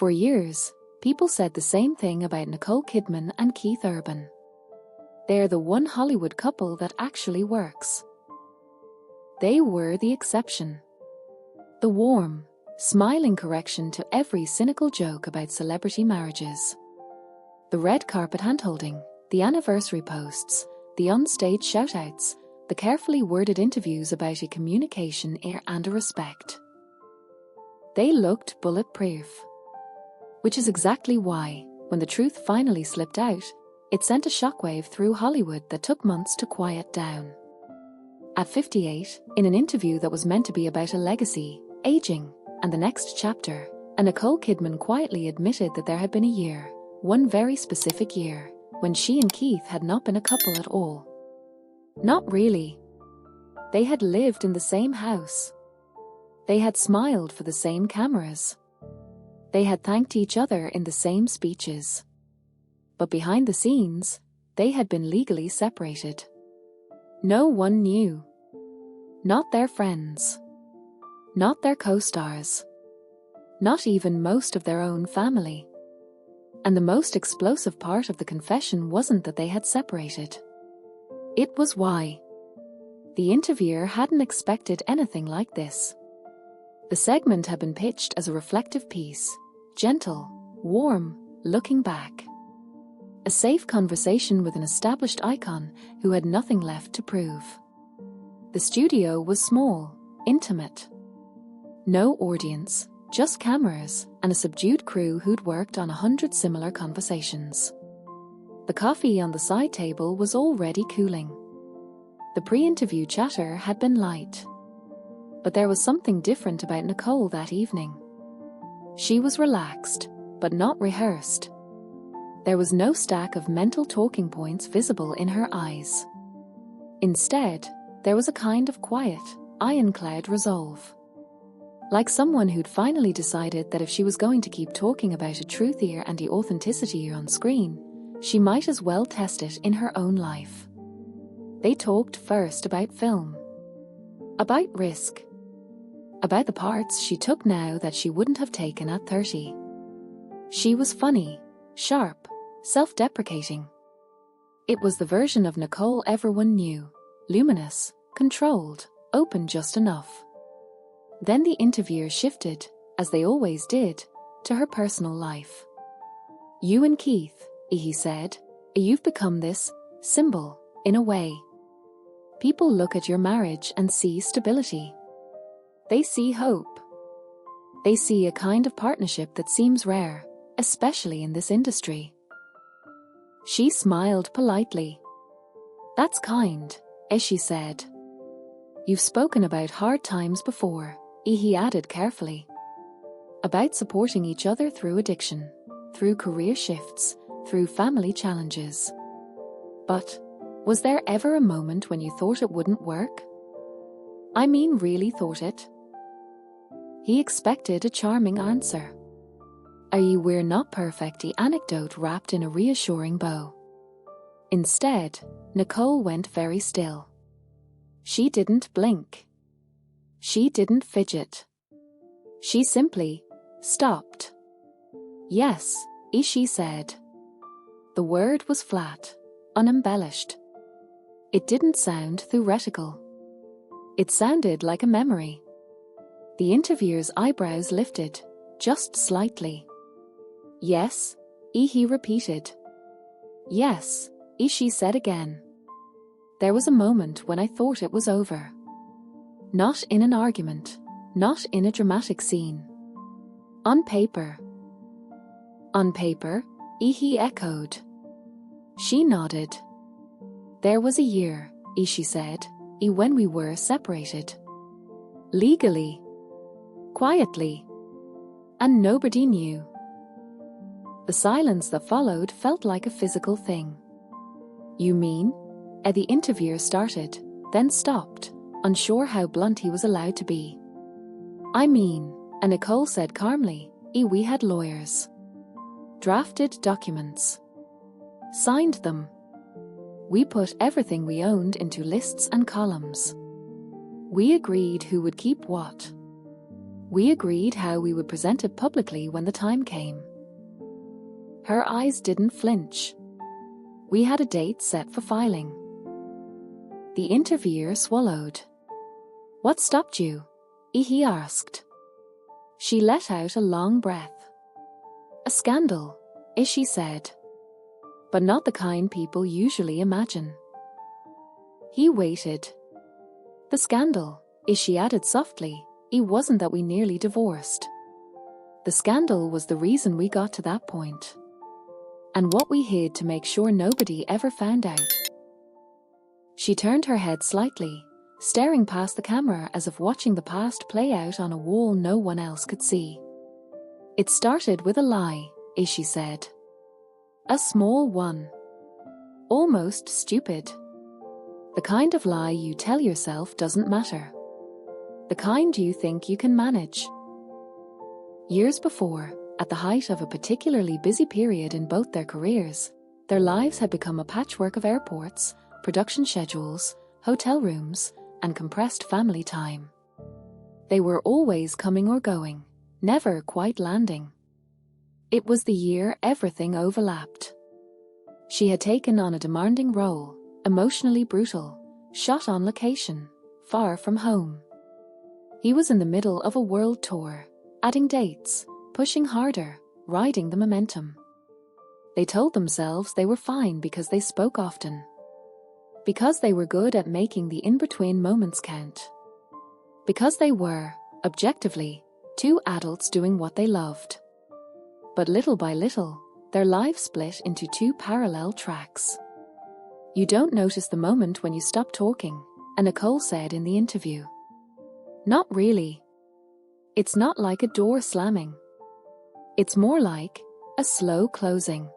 For years, people said the same thing about Nicole Kidman and Keith Urban. They're the one Hollywood couple that actually works. They were the exception. The warm, smiling correction to every cynical joke about celebrity marriages. The red carpet handholding, the anniversary posts, the onstage shoutouts, the carefully worded interviews about a communication and a respect. They looked bulletproof. Which is exactly why, when the truth finally slipped out, it sent a shockwave through Hollywood that took months to quiet down. At 58, in an interview that was meant to be about a legacy, aging, and the next chapter, Nicole Kidman quietly admitted that there had been a year, one very specific year, when she and Keith had not been a couple at all. Not really. They had lived in the same house. They had smiled for the same cameras. They had thanked each other in the same speeches. But behind the scenes, they had been legally separated. No one knew. Not their friends. Not their co-stars. Not even most of their own family. And the most explosive part of the confession wasn't that they had separated. It was why. The interviewer hadn't expected anything like this. The segment had been pitched as a reflective piece, gentle, warm, looking back. A safe conversation with an established icon who had nothing left to prove. The studio was small, intimate. No audience, just cameras and a subdued crew who'd worked on 100 similar conversations. The coffee on the side table was already cooling. The pre-interview chatter had been light. But there was something different about Nicole that evening. She was relaxed, but not rehearsed. There was no stack of mental talking points visible in her eyes. Instead, there was a kind of quiet, ironclad resolve. Like someone who'd finally decided that if she was going to keep talking about a truthier and the authenticity on screen, she might as well test it in her own life. They talked first about film. About risk. About the parts she took now that she wouldn't have taken at 30. She was funny, sharp, self-deprecating. It was the version of Nicole everyone knew, luminous, controlled, open just enough. Then the interviewer shifted, as they always did, to her personal life. You and Keith, he said, you've become this symbol, in a way. People look at your marriage and see stability. They see hope. They see a kind of partnership that seems rare, especially in this industry. She smiled politely. That's kind, she said. You've spoken about hard times before, he added carefully. About supporting each other through addiction, through career shifts, through family challenges. But, was there ever a moment when you thought it wouldn't work? I mean, really thought it? He expected a charming answer. We're not perfect anecdote wrapped in a reassuring bow. Instead, Nicole went very still. She didn't blink. She didn't fidget. She simply stopped. Yes, she said. The word was flat, unembellished. It didn't sound theoretical. It sounded like a memory. The interviewer's eyebrows lifted, just slightly. Yes, he repeated. Yes, she said again. There was a moment when I thought it was over. Not in an argument, not in a dramatic scene. On paper. On paper, he echoed. She nodded. There was a year, she said, when we were separated. Legally. Quietly. And nobody knew. The silence that followed felt like a physical thing. You mean? The interviewer started, then stopped, unsure how blunt he was allowed to be. I mean, Nicole said calmly, we had lawyers. Drafted documents. Signed them. We put everything we owned into lists and columns. We agreed who would keep what. We agreed how we would present it publicly when the time came. Her eyes didn't flinch. We had a date set for filing. The interviewer swallowed. What stopped you? He asked. She let out a long breath. A scandal, she said. But not the kind people usually imagine. He waited. The scandal, she added softly, it wasn't that we nearly divorced. The scandal was the reason we got to that point. And what we hid to make sure nobody ever found out. She turned her head slightly, staring past the camera as if watching the past play out on a wall no one else could see. It started with a lie, she said. A small one. Almost stupid. The kind of lie you tell yourself doesn't matter. The kind you think you can manage. Years before, at the height of a particularly busy period in both their careers, their lives had become a patchwork of airports, production schedules, hotel rooms, and compressed family time. They were always coming or going, never quite landing. It was the year everything overlapped. She had taken on a demanding role, emotionally brutal, shot on location, far from home. He was in the middle of a world tour, adding dates, pushing harder, riding the momentum. They told themselves they were fine because they spoke often. Because they were good at making the in-between moments count. Because they were, objectively, two adults doing what they loved. But little by little, their lives split into two parallel tracks. You don't notice the moment when you stop talking, Nicole said in the interview. Not really. It's not like a door slamming. It's more like a slow closing.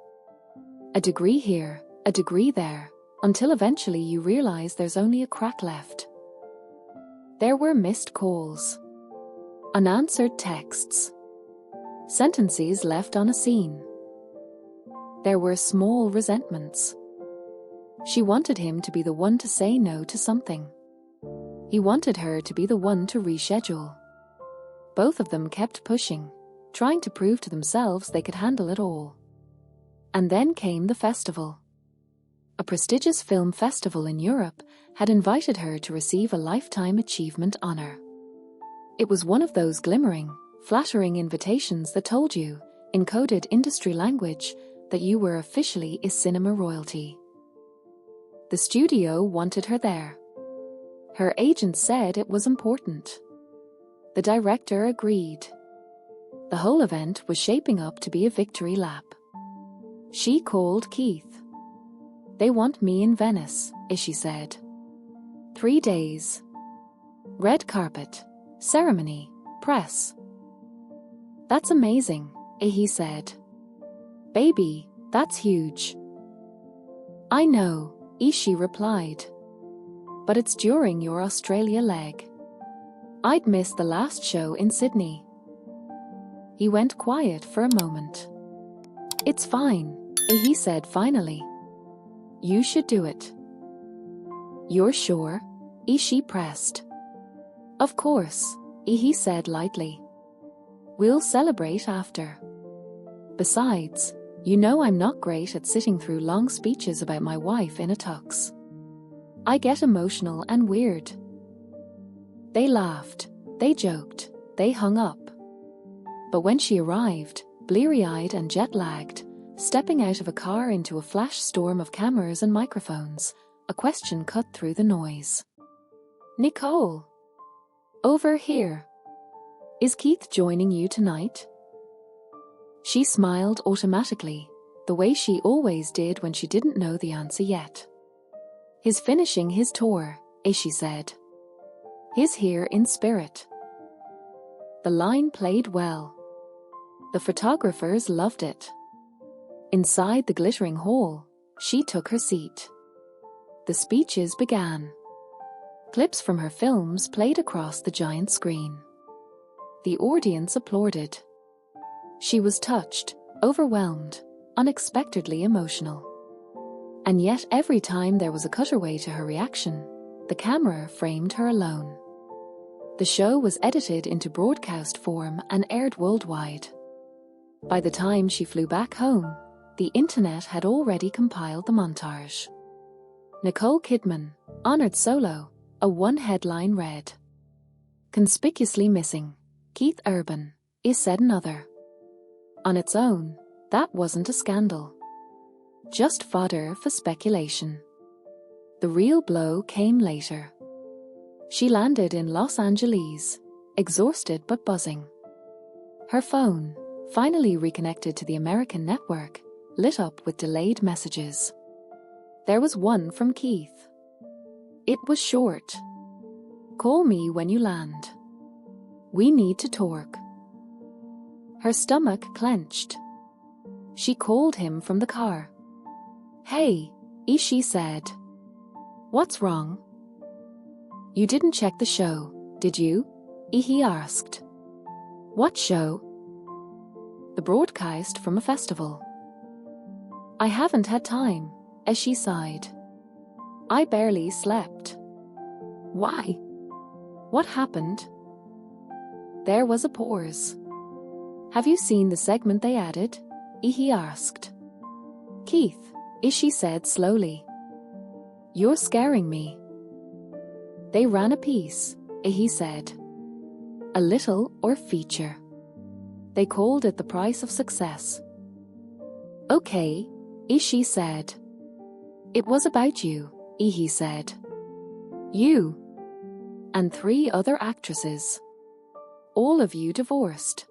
A degree here, a degree there, until eventually you realize there's only a crack left. There were missed calls. Unanswered texts. Sentences left on a scene. There were small resentments. She wanted him to be the one to say no to something. He wanted her to be the one to reschedule. Both of them kept pushing, trying to prove to themselves they could handle it all. And then came the festival. A prestigious film festival in Europe had invited her to receive a Lifetime Achievement honor. It was one of those glimmering, flattering invitations that told you, in coded industry language, that you were officially a cinema royalty. The studio wanted her there. Her agent said it was important. The director agreed. The whole event was shaping up to be a victory lap. She called Keith. They want me in Venice, she said. 3 days. Red carpet, ceremony, press. That's amazing, he said. Baby, that's huge. I know, she replied. But it's during your Australia leg. I'd missed the last show in Sydney. He went quiet for a moment. It's fine, he said finally. You should do it. You're sure? She pressed. Of course, he said lightly. We'll celebrate after. Besides, you know I'm not great at sitting through long speeches about my wife in a tux. I get emotional and weird. They laughed, they joked, they hung up. But when she arrived, bleary-eyed and jet-lagged, stepping out of a car into a flash storm of cameras and microphones, a question cut through the noise. Nicole. Over here. Is Keith joining you tonight? She smiled automatically, the way she always did when she didn't know the answer yet. He's finishing his tour, she said. He's here in spirit. The line played well. The photographers loved it. Inside the glittering hall, she took her seat. The speeches began. Clips from her films played across the giant screen. The audience applauded. She was touched, overwhelmed, unexpectedly emotional. And yet every time there was a cutaway to her reaction, the camera framed her alone. The show was edited into broadcast form and aired worldwide. By the time she flew back home, the internet had already compiled the montage. Nicole Kidman, honored solo, a one headline read. Conspicuously missing, Keith Urban, is said another. On its own, that wasn't a scandal. Just fodder for speculation. The real blow came later. She landed in Los Angeles, exhausted but buzzing. Her phone, finally reconnected to the American network, lit up with delayed messages. There was one from Keith. It was short. Call me when you land. We need to talk. Her stomach clenched. She called him from the car. Hey, she said. What's wrong? You didn't check the show, did you? He asked. What show? The broadcast from a festival. I haven't had time, as she sighed. I barely slept. Why? What happened? There was a pause. Have you seen the segment they added? He asked. Keith, she said slowly. You're scaring me. They ran a piece, he said. A little or feature. They called it the price of success. Okay, she said. It was about you, he said. You. And 3 other actresses. All of you divorced.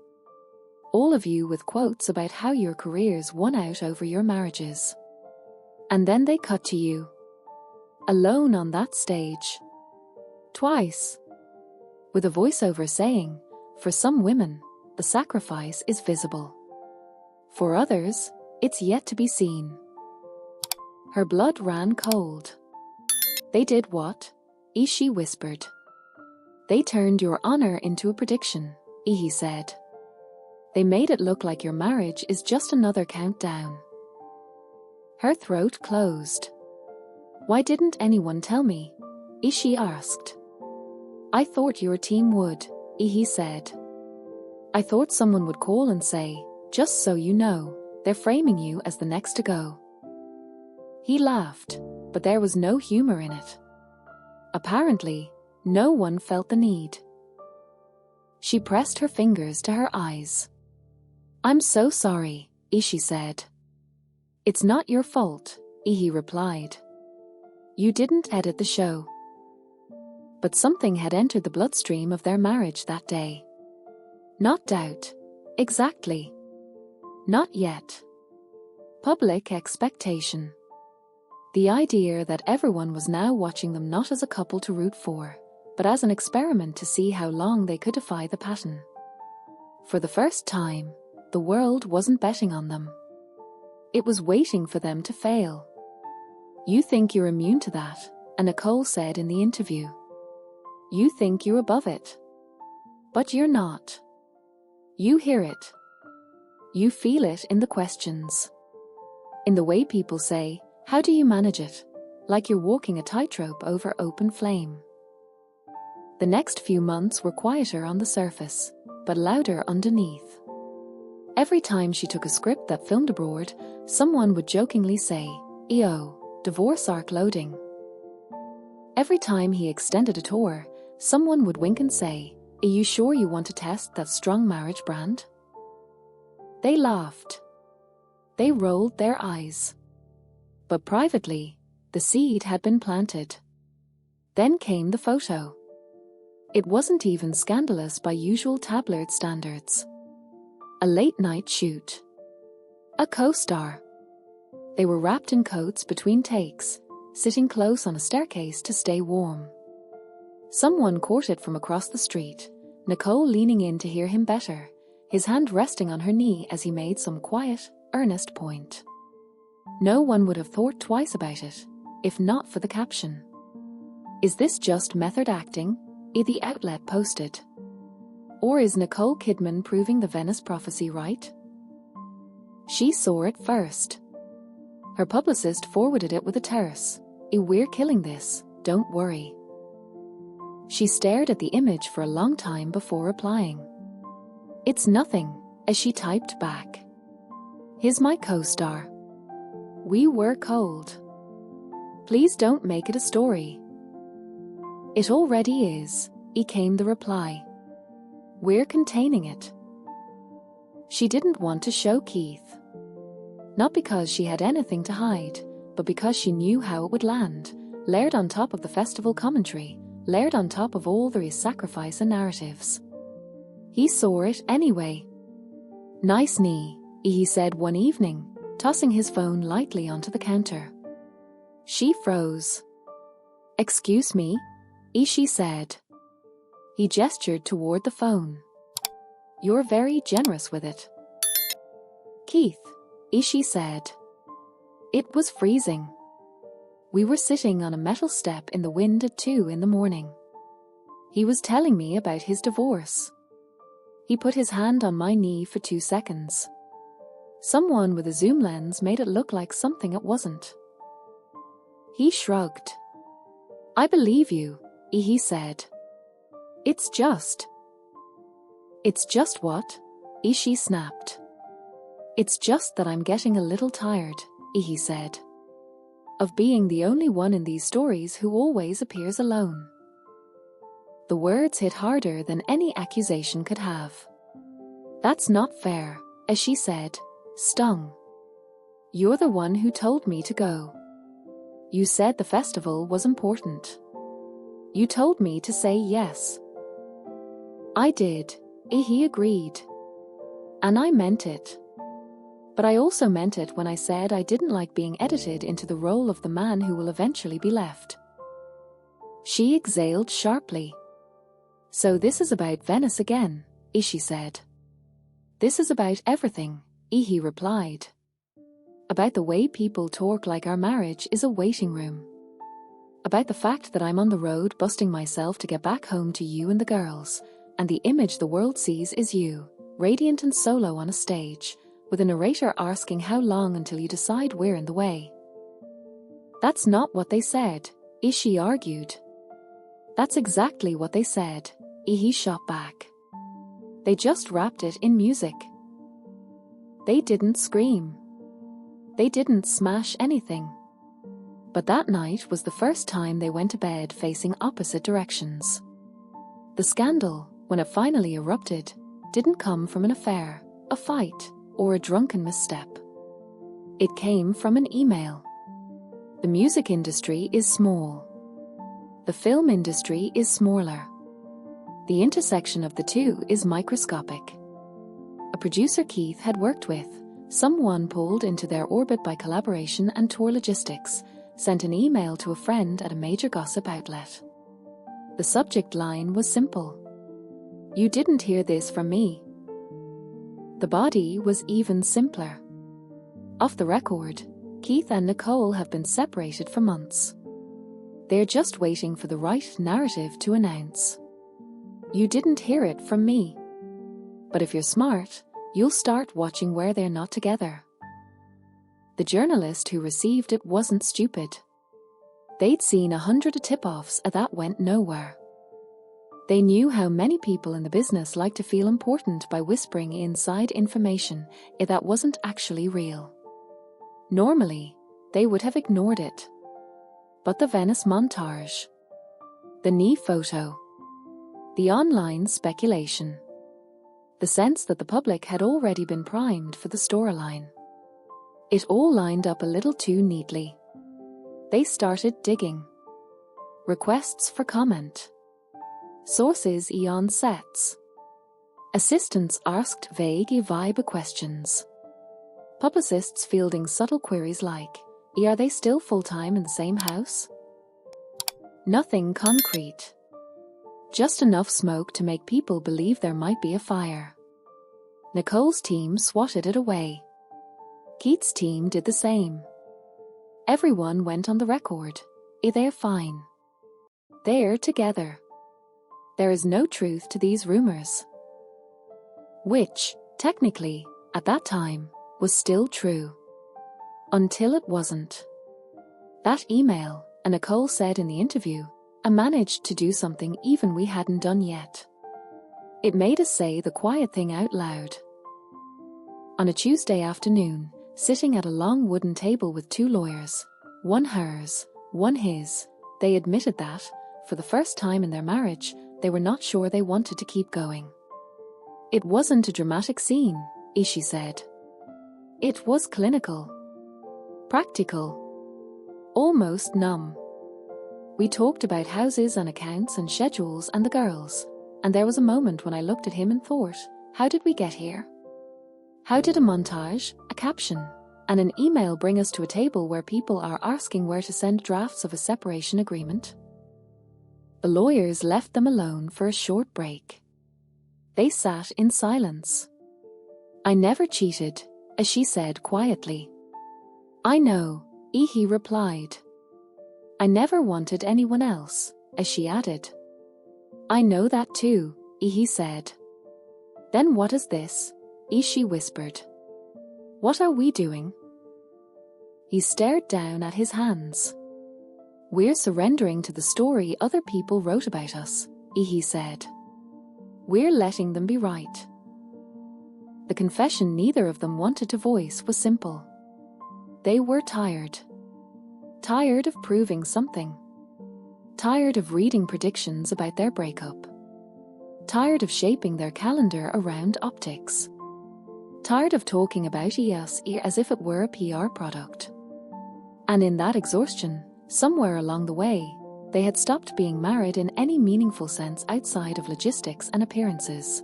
All of you with quotes about how your careers won out over your marriages. And then they cut to you. Alone on that stage. Twice. With a voiceover saying, for some women, the sacrifice is visible. For others, it's yet to be seen. Her blood ran cold. They did what? She whispered. They turned your honor into a prediction, he said. They made it look like your marriage is just another countdown. Her throat closed. Why didn't anyone tell me? She asked. I thought your team would, he said. I thought someone would call and say, just so you know, they're framing you as the next to go. He laughed, but there was no humor in it. Apparently, no one felt the need. She pressed her fingers to her eyes. I'm so sorry, she said. It's not your fault, he replied. You didn't edit the show. But something had entered the bloodstream of their marriage that day. Not doubt. Exactly. Not yet. Public expectation. The idea that everyone was now watching them not as a couple to root for, but as an experiment to see how long they could defy the pattern. For the first time, the world wasn't betting on them. It was waiting for them to fail. You think you're immune to that, and Nicole said in the interview. You think you're above it. But you're not. You hear it. You feel it in the questions. In the way people say, how do you manage it? Like you're walking a tightrope over open flame. The next few months were quieter on the surface, but louder underneath. Every time she took a script that filmed abroad, someone would jokingly say, "EO, divorce arc loading." Every time he extended a tour, someone would wink and say, "Are you sure you want to test that strong marriage brand?" They laughed. They rolled their eyes. But privately, the seed had been planted. Then came the photo. It wasn't even scandalous by usual tabloid standards. A late-night shoot. A co-star. They were wrapped in coats between takes, sitting close on a staircase to stay warm. Someone caught it from across the street, Nicole leaning in to hear him better, his hand resting on her knee as he made some quiet, earnest point. No one would have thought twice about it, if not for the caption. Is this just method acting? The outlet posted. Or is Nicole Kidman proving the Venice prophecy right? She saw it first. Her publicist forwarded it with a terse, "We're killing this, don't worry." She stared at the image for a long time before replying. "It's nothing," as she typed back. "He's my co-star. We were cold. Please don't make it a story." "It already is," came the reply. "We're containing it." She didn't want to show Keith. Not because she had anything to hide, but because she knew how it would land, layered on top of the festival commentary, layered on top of all the sacrifice and narratives. He saw it anyway. "Nice knee," he said one evening, tossing his phone lightly onto the counter. She froze. "Excuse me?" she said. He gestured toward the phone. "You're very generous with it." "Keith," she said. It was freezing. We were sitting on a metal step in the wind at 2 in the morning. He was telling me about his divorce. He put his hand on my knee for 2 seconds. Someone with a zoom lens made it look like something it wasn't. He shrugged. "I believe you," he said. It's just what?" she snapped. "It's just that I'm getting a little tired," he said, "of being the only one in these stories who always appears alone." The words hit harder than any accusation could have. "That's not fair," as she said, stung. "You're the one who told me to go. You said the festival was important. You told me to say yes." "I did," he agreed. "And I meant it. But I also meant it when I said I didn't like being edited into the role of the man who will eventually be left." She exhaled sharply. "So this is about Venice again," she said. "This is about everything," he replied. "About the way people talk like our marriage is a waiting room. About the fact that I'm on the road busting myself to get back home to you and the girls, and the image the world sees is you, radiant and solo on a stage, with a narrator asking how long until you decide we're in the way." "That's not what they said," she argued. "That's exactly what they said," he shot back. "They just wrapped it in music. They didn't scream. They didn't smash anything. But that night was the first time they went to bed facing opposite directions. The scandal, when it finally erupted, didn't come from an affair, a fight, or a drunken misstep. It came from an email. The music industry is small. The film industry is smaller. The intersection of the two is microscopic. A producer Keith had worked with, someone pulled into their orbit by collaboration and tour logistics, sent an email to a friend at a major gossip outlet. The subject line was simple. "You didn't hear this from me." The body was even simpler. Off the record, Keith and Nicole have been separated for months. They're just waiting for the right narrative to announce. "You didn't hear it from me." But if you're smart, you'll start watching where they're not together. The journalist who received it wasn't stupid. They'd seen 100 tip-offs that went nowhere. They knew how many people in the business like to feel important by whispering inside information that wasn't actually real. Normally, they would have ignored it. But the Venice montage, the knee photo, the online speculation, the sense that the public had already been primed for the storyline. It all lined up a little too neatly. They started digging. Requests for comment. Sources on sets. Assistants asked vague vibe questions. Publicists fielding subtle queries like, are they still full-time in the same house? Nothing concrete. Just enough smoke to make people believe there might be a fire. Nicole's team swatted it away. Keith's team did the same. Everyone went on the record. They're fine. They're together. There is no truth to these rumors. Which, technically, at that time, was still true. Until it wasn't. That email, and Nicole said in the interview, I managed to do something even we hadn't done yet. It made us say the quiet thing out loud. On a Tuesday afternoon, sitting at a long wooden table with two lawyers, one hers, one his, they admitted that, for the first time in their marriage, they were not sure they wanted to keep going. It wasn't a dramatic scene, Ishi said. It was clinical. Practical. Almost numb. We talked about houses and accounts and schedules and the girls, and there was a moment when I looked at him and thought, how did we get here? How did a montage, a caption, and an email bring us to a table where people are asking where to send drafts of a separation agreement? The lawyers left them alone for a short break. They sat in silence. I never cheated, as she said quietly. I know, Ihi replied. I never wanted anyone else, as she added. I know that too, Ihi said. Then what is this? Ishi whispered. What are we doing? He stared down at his hands. We're surrendering to the story other people wrote about us, Ihi said. We're letting them be right. The confession neither of them wanted to voice was simple. They were tired. Tired of proving something. Tired of reading predictions about their breakup. Tired of shaping their calendar around optics. Tired of talking about ES as if it were a PR product. And in that exhaustion, somewhere along the way, they had stopped being married in any meaningful sense outside of logistics and appearances.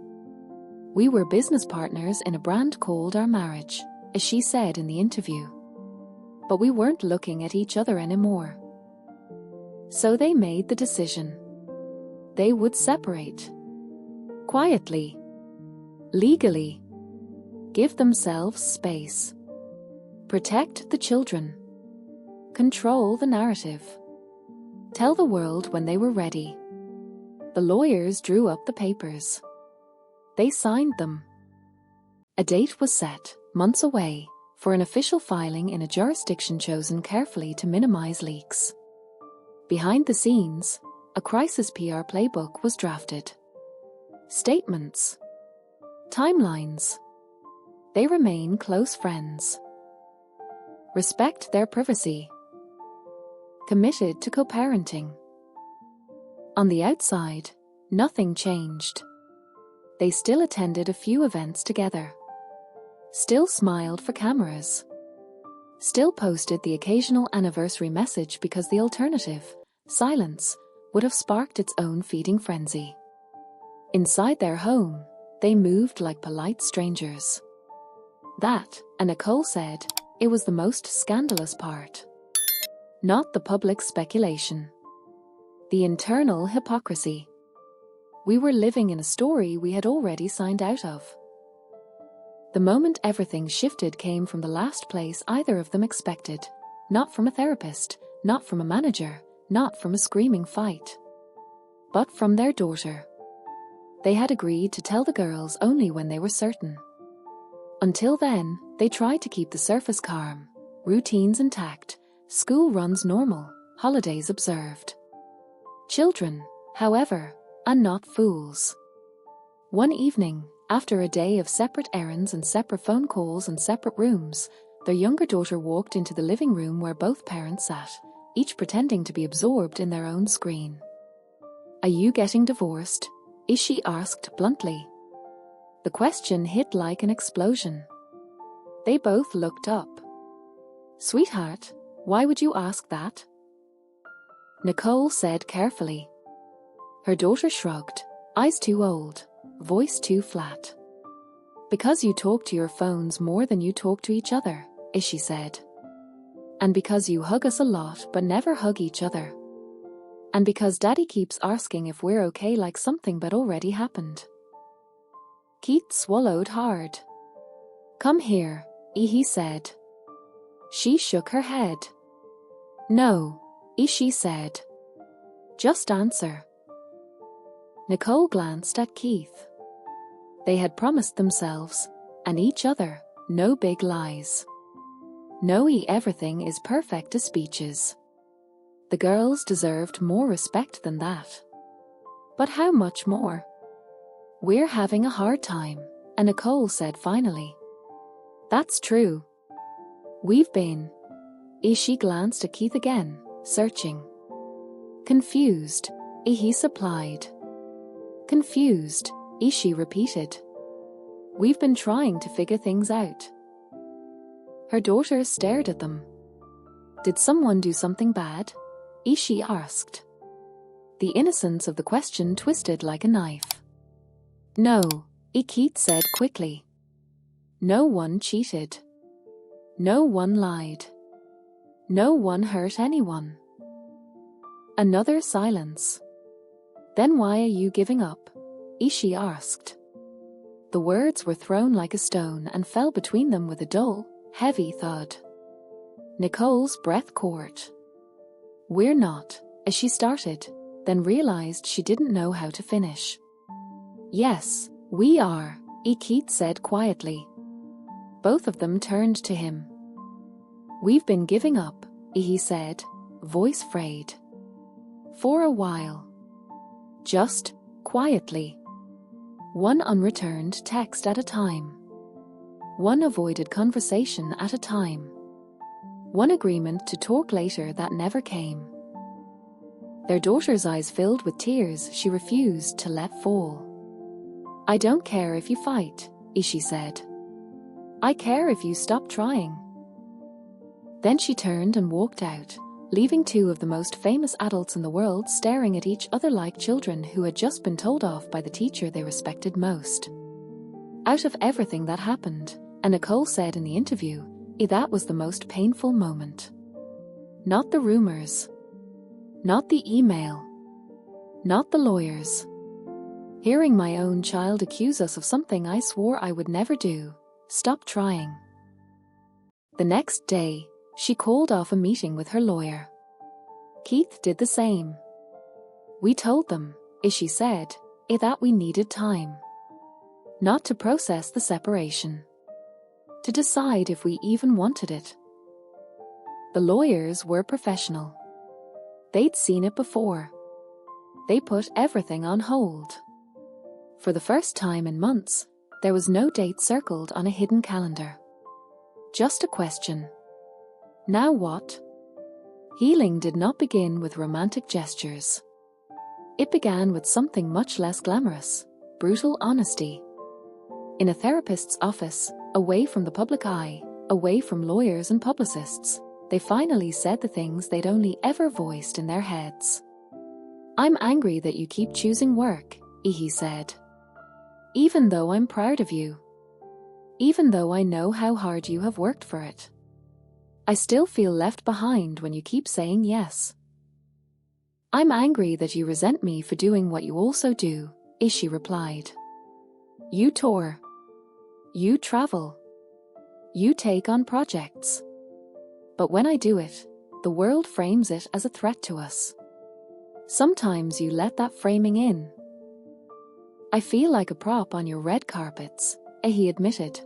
We were business partners in a brand called our marriage, as she said in the interview. But we weren't looking at each other anymore. So they made the decision. They would separate. Quietly. Legally. Give themselves space. Protect the children. Control the narrative. Tell the world when they were ready. The lawyers drew up the papers. They signed them. A date was set, months away, for an official filing in a jurisdiction chosen carefully to minimize leaks. Behind the scenes, a crisis PR playbook was drafted. Statements. Timelines. They remain close friends. Respect their privacy. Committed to co-parenting. On the outside, nothing changed. They still attended a few events together. Still smiled for cameras. Still posted the occasional anniversary message because the alternative, silence, would have sparked its own feeding frenzy. Inside their home, they moved like polite strangers. That, and Nicole said, it was the most scandalous part. Not the public speculation. The internal hypocrisy. We were living in a story we had already signed out of. The moment everything shifted came from the last place either of them expected. Not from a therapist, not from a manager, not from a screaming fight. But from their daughter. They had agreed to tell the girls only when they were certain. Until then, they tried to keep the surface calm, routines intact, school runs normal, holidays observed. Children, however, are not fools. One evening, after a day of separate errands and separate phone calls and separate rooms, their younger daughter walked into the living room where both parents sat, each pretending to be absorbed in their own screen. Are you getting divorced? Ishi asked bluntly. The question hit like an explosion. They both looked up. Sweetheart, why would you ask that? Nicole said carefully. Her daughter shrugged, eyes too old, voice too flat. Because you talk to your phones more than you talk to each other, Ishi said. And because you hug us a lot but never hug each other. And because Daddy keeps asking if we're okay like something but already happened. Keith swallowed hard. Come here, Ihi said. She shook her head. No, Ishi said. Just answer. Nicole glanced at Keith. They had promised themselves, and each other, no big lies. No everything is perfect as speeches. The girls deserved more respect than that. But how much more? We're having a hard time, and Nicole said finally. That's true. We've been. She glanced at Keith again, searching. Confused, he supplied. Confused, she repeated. We've been trying to figure things out. Her daughter stared at them. Did someone do something bad? She asked. The innocence of the question twisted like a knife. No, Keith said quickly. No one cheated. No one lied. No one hurt anyone. Another silence. Then why are you giving up? She asked. The words were thrown like a stone and fell between them with a dull, heavy thud. Nicole's breath caught. We're not, as she started, then realized she didn't know how to finish. Yes, we are, Keith said quietly. Both of them turned to him. We've been giving up, he said, voice frayed. For a while. Just, quietly. One unreturned text at a time. One avoided conversation at a time. One agreement to talk later that never came. Their daughter's eyes filled with tears she refused to let fall. I don't care if you fight, she said. I care if you stop trying. Then she turned and walked out, leaving two of the most famous adults in the world staring at each other like children who had just been told off by the teacher they respected most. Out of everything that happened, and Nicole said in the interview, that was the most painful moment. Not the rumors. Not the email. Not the lawyers. Hearing my own child accuse us of something I swore I would never do. Stop trying. The next day, she called off a meeting with her lawyer. Keith did the same. We told them, she said, that we needed time. Not to process the separation. To decide if we even wanted it. The lawyers were professional. They'd seen it before. They put everything on hold. For the first time in months, there was no date circled on a hidden calendar. Just a question. Now what? Healing did not begin with romantic gestures. It began with something much less glamorous, brutal honesty. In a therapist's office, away from the public eye, away from lawyers and publicists, they finally said the things they'd only ever voiced in their heads. I'm angry that you keep choosing work, he said. Even though I'm proud of you. Even though I know how hard you have worked for it. I still feel left behind when you keep saying yes. I'm angry that you resent me for doing what you also do, she replied. You tour. You travel. You take on projects. But when I do it, the world frames it as a threat to us. Sometimes you let that framing in. I feel like a prop on your red carpets, he admitted.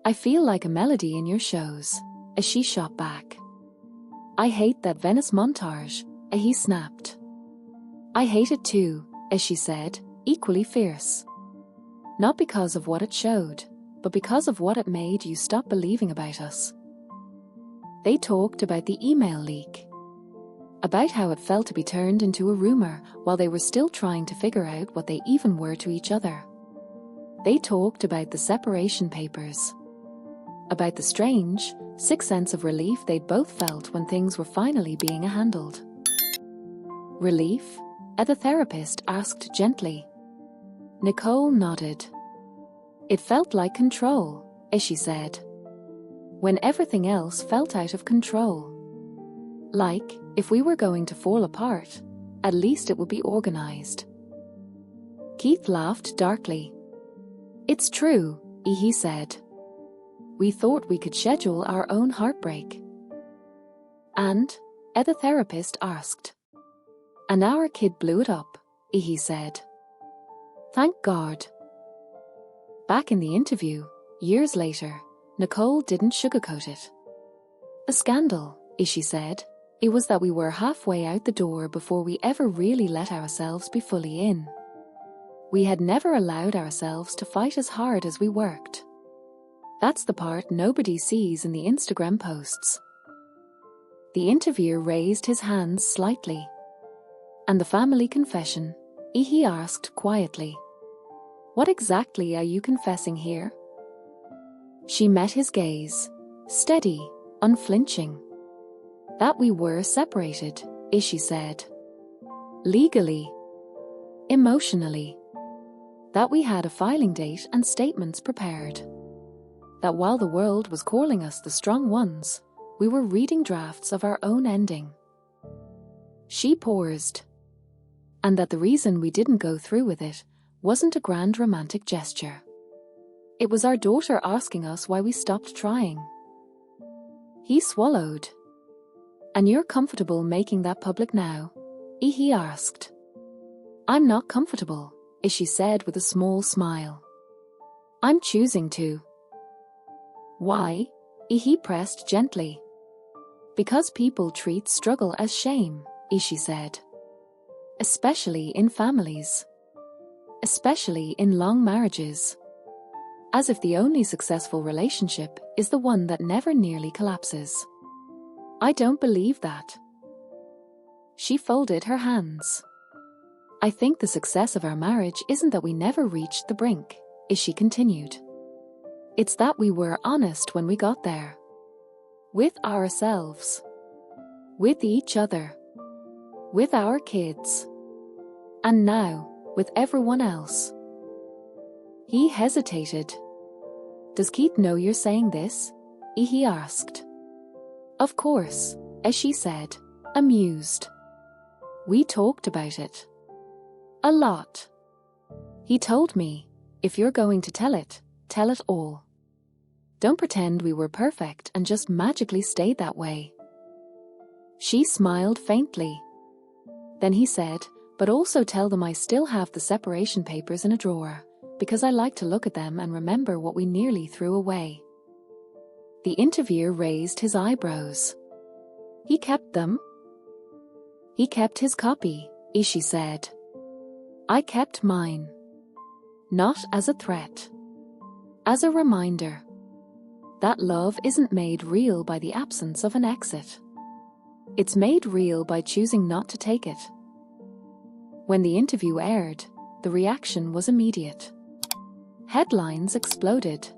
I feel like a melody in your shows, as she shot back. I hate that Venice montage, he snapped. I hate it too, as she said, equally fierce. Not because of what it showed, but because of what it made you stop believing about us. They talked about the email leak. About how it felt to be turned into a rumor while they were still trying to figure out what they even were to each other. They talked about the separation papers. About the strange, sick sense of relief they'd both felt when things were finally being handled. Relief? The therapist asked gently. Nicole nodded. It felt like control, as she said. When everything else felt out of control. Like, if we were going to fall apart, at least it would be organized. Keith laughed darkly. It's true, he said. We thought we could schedule our own heartbreak. And? The therapist asked. And our kid blew it up, he said. Thank God. Back in the interview, years later, Nicole didn't sugarcoat it. A scandal, she said, It was that we were halfway out the door before we ever really let ourselves be fully in. We had never allowed ourselves to fight as hard as we worked. That's the part nobody sees in the Instagram posts. The interviewer raised his hands slightly. And the family confession? He asked quietly. What exactly are you confessing here? She met his gaze, steady, unflinching. That we were separated, she said. Legally. Emotionally. That we had a filing date and statements prepared. That while the world was calling us the strong ones, we were reading drafts of our own ending. She paused. And that the reason we didn't go through with it wasn't a grand romantic gesture. It was our daughter asking us why we stopped trying. He swallowed. And you're comfortable making that public now? He asked. I'm not comfortable, she said with a small smile. I'm choosing to. Why? He pressed gently. Because people treat struggle as shame, she said. Especially in families. Especially in long marriages. As if the only successful relationship is the one that never nearly collapses. I don't believe that. She folded her hands. I think the success of our marriage isn't that we never reached the brink, she continued. It's that we were honest when we got there. With ourselves. With each other. With our kids. And now, with everyone else. He hesitated. Does Keith know you're saying this? He asked. Of course, as she said, amused. We talked about it. A lot. He told me, if you're going to tell it all. Don't pretend we were perfect and just magically stayed that way. She smiled faintly. Then he said, but also tell them I still have the separation papers in a drawer, because I like to look at them and remember what we nearly threw away. The interviewer raised his eyebrows. He kept them? He kept his copy, she said. I kept mine. Not as a threat. As a reminder. That love isn't made real by the absence of an exit. It's made real by choosing not to take it. When the interview aired, the reaction was immediate. Headlines exploded.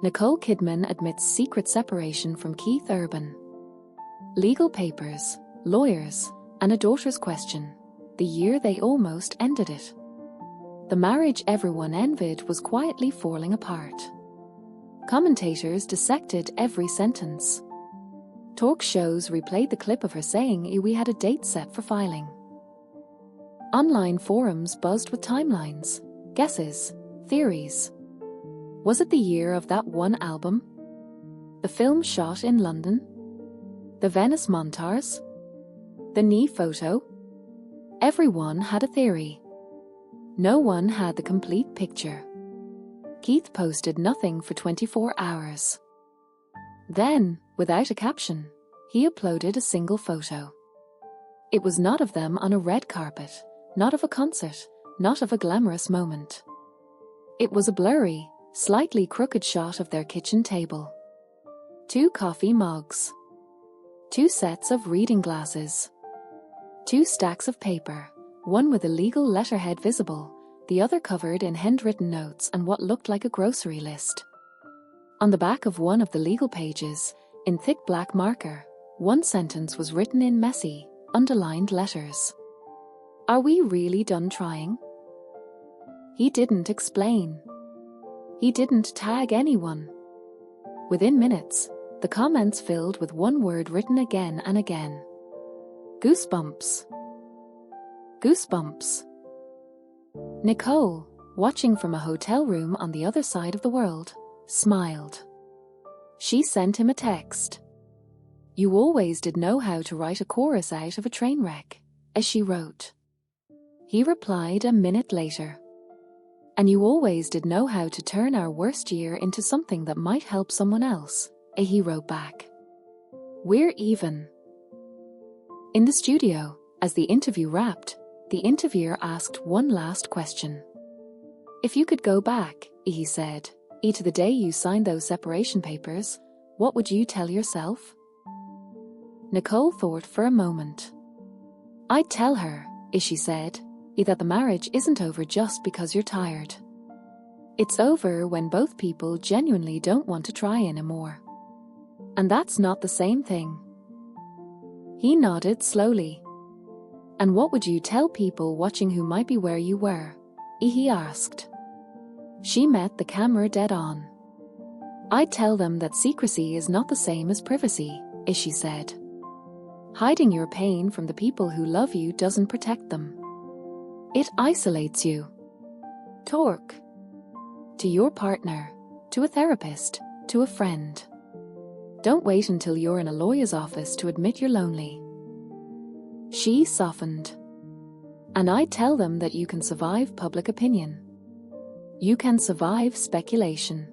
Nicole Kidman admits secret separation from Keith Urban. Legal papers, lawyers, and a daughter's question. The year they almost ended it. The marriage everyone envied was quietly falling apart. Commentators dissected every sentence. Talk shows replayed the clip of her saying we had a date set for filing. Online forums buzzed with timelines, guesses, theories. Was it the year of that one album? The film shot in London? The Venice montage? The knee photo? Everyone had a theory. No one had the complete picture. Keith posted nothing for 24 hours. Then, without a caption, he uploaded a single photo. It was not of them on a red carpet, not of a concert, not of a glamorous moment. It was a blurry, slightly crooked shot of their kitchen table. 2 coffee mugs. 2 sets of reading glasses. 2 stacks of paper, one with a legal letterhead visible, the other covered in handwritten notes and what looked like a grocery list. On the back of one of the legal pages, in thick black marker, one sentence was written in messy, underlined letters. Are we really done trying? He didn't explain. He didn't tag anyone. Within minutes, the comments filled with one word written again and again. Goosebumps. Goosebumps. Nicole, watching from a hotel room on the other side of the world, smiled. She sent him a text. You always did know how to write a chorus out of a train wreck, as she wrote. He replied a minute later. And you always did know how to turn our worst year into something that might help someone else, he wrote back. We're even. In the studio, as the interview wrapped, the interviewer asked one last question. If you could go back, he said, to the day you signed those separation papers, what would you tell yourself? Nicole thought for a moment. I'd tell her, she said, that the marriage isn't over just because you're tired. It's over when both people genuinely don't want to try anymore. And that's not the same thing. He nodded slowly. And what would you tell people watching who might be where you were? He asked. She met the camera dead on. I'd tell them that secrecy is not the same as privacy, she said. Hiding your pain from the people who love you doesn't protect them. It isolates you. Talk to your partner, to a therapist, to a friend. Don't wait until you're in a lawyer's office to admit you're lonely. She softened. And I tell them that you can survive public opinion. You can survive speculation.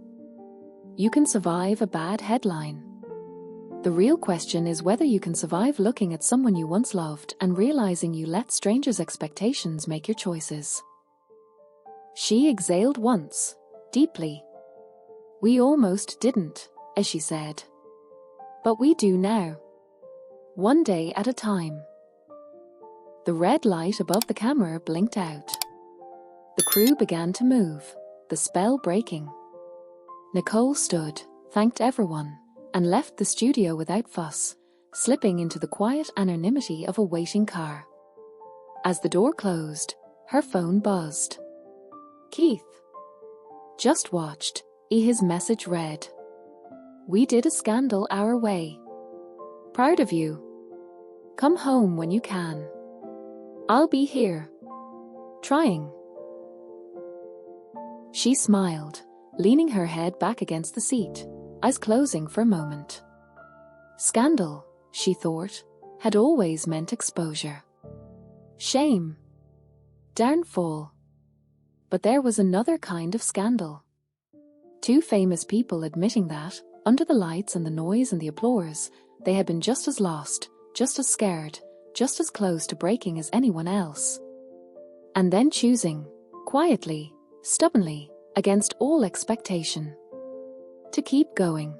You can survive a bad headline. The real question is whether you can survive looking at someone you once loved and realizing you let strangers' expectations make your choices. She exhaled once, deeply. We almost didn't, as she said. But we do now. One day at a time. The red light above the camera blinked out. The crew began to move, the spell breaking. Nicole stood, thanked everyone, and left the studio without fuss, slipping into the quiet anonymity of a waiting car. As the door closed, her phone buzzed. Keith. Just watched, his message read. We did a scandal our way. Proud of you. Come home when you can. I'll be here. Trying. She smiled, leaning her head back against the seat, eyes closing for a moment. Scandal, she thought, had always meant exposure. Shame. Downfall. But there was another kind of scandal. Two famous people admitting that, under the lights and the noise and the applause, they had been just as lost, just as scared, just as close to breaking as anyone else. And then choosing, quietly, stubbornly, against all expectation, to keep going.